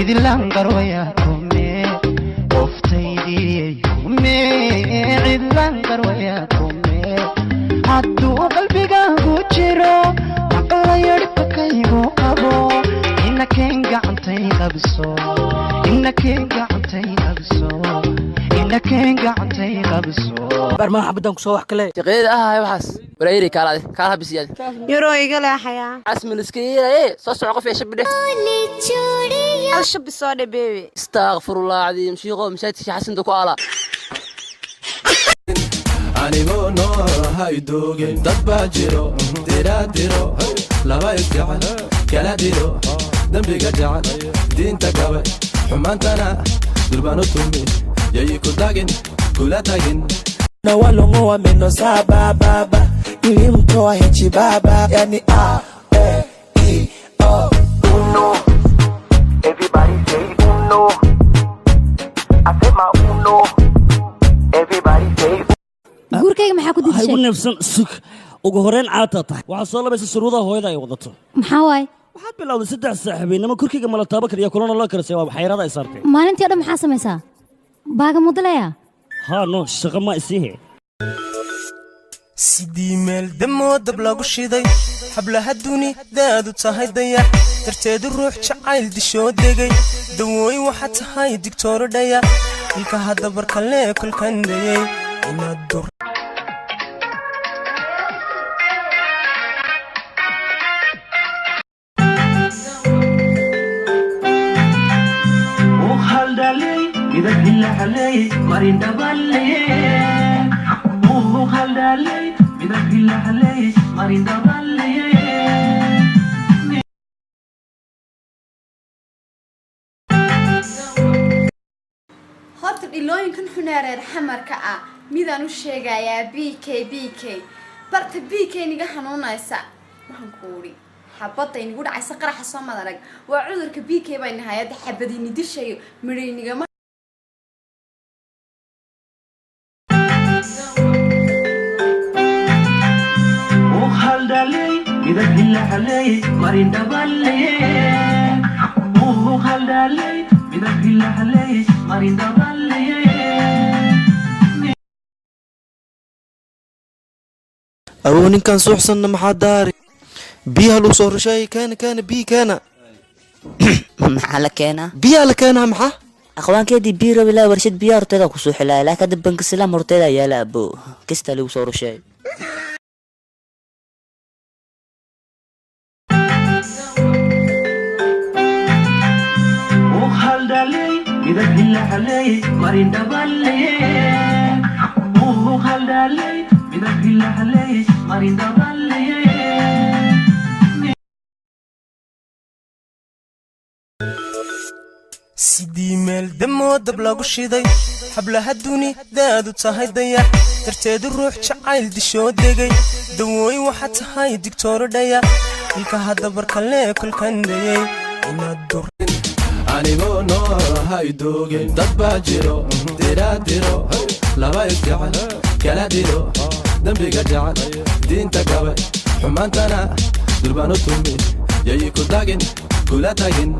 عدلان قرويا كومي وفتيدي كومي عدلان قرويا كومي هادو قلبي قاقو جيرو عقلا يربك يقو قبو إنك انقعنتي قبسو إنك انقعنتي قبسو إنك انقعنتي قبسو برما حبدان كسو wax kale shaqeeyada ah waxaas wareeri kaalade kaala bisiyad yaro iga leexaya asmin iskiira soo soco qof yeesha bidhe shab soo dhabeewe astaghfirullah adim shiiqo masaajidka xasan ku ala anigo noor hay doogeen dad baa jiro diraadiro laba isgacan kala diro dambiga jacan diinta gabe xumaantana durbano tumi yayi ku dagin kula tagin na walongo wa meno saba baba nilimtoa hechi baba yani a e i o uno everybody say uno I say my uno everybody say gurkayga maxaa ku dishay ugu neefsan sug ugu horeen caata tahay waxa soo labaysa shuruudaha hooyada ay wadato maxaa waay waxaad bilowday 3 saaxiibinimo gurkayga mala taaba kaliya kulana loo karsay waa xayrada ay saartay maalintii dhan maxaa samaysaa baaga mudlaya ها نو شقة ما يسيه سيدي مال دمو دبلاغو شيداي حبلها الدوني دادو تاهاي دايا ترتاد الروح شعايل دي شو ديغاي دووي واحد تاهاي دكتور دايا إلكا هادا بركالي كل كان دايا إنا الدور وخال دالي إذا كلا حلي مارين دبالي وخال دالي إذا كلا حلي مارين دبالي horta ilooyinkan xuneereer xamarka ah midaan u sheegayaa BK barta BK niga xanuunaysa waxaan ku uri xabada inigu dhacaysa qaraxa soo madarag waa cudurka BK bay nahayada xabadini dishay mirayniga وخال دالي إذا كلا حلي مارين دبالي وخال دالي إذا كلا حلي مارين دبالي أبوني كان سوحسن محاداري بيها لو صور شاي كان بي كان محل كينا بيها لكان محا أخوان كيدي بيرة بلا ورشد بيار تدا كسوح لا لا كدب بنك السلام مرتدا يا لا أبو كستا لو صور شاي وخال دالي إذا كلا حلي مارين دبالي وخال دالي إذا كلا حلي مارين دبالي سيدي مال دمو دبلاغو شيداي حبلها الدوني دادو تاهاي دايا ترتاد الروح شعايل دي شو ديغاي دووي واحد تاهاي دكتور دايا إلكا هادا بركالي كل كان دايا إنا الدور anigo noor hay doogeen dad baa jiro diraadiro laba isgacan kala diro dambiga jacan diinta gabe xumaantana durbano tumi yayi ku dagin kula tagin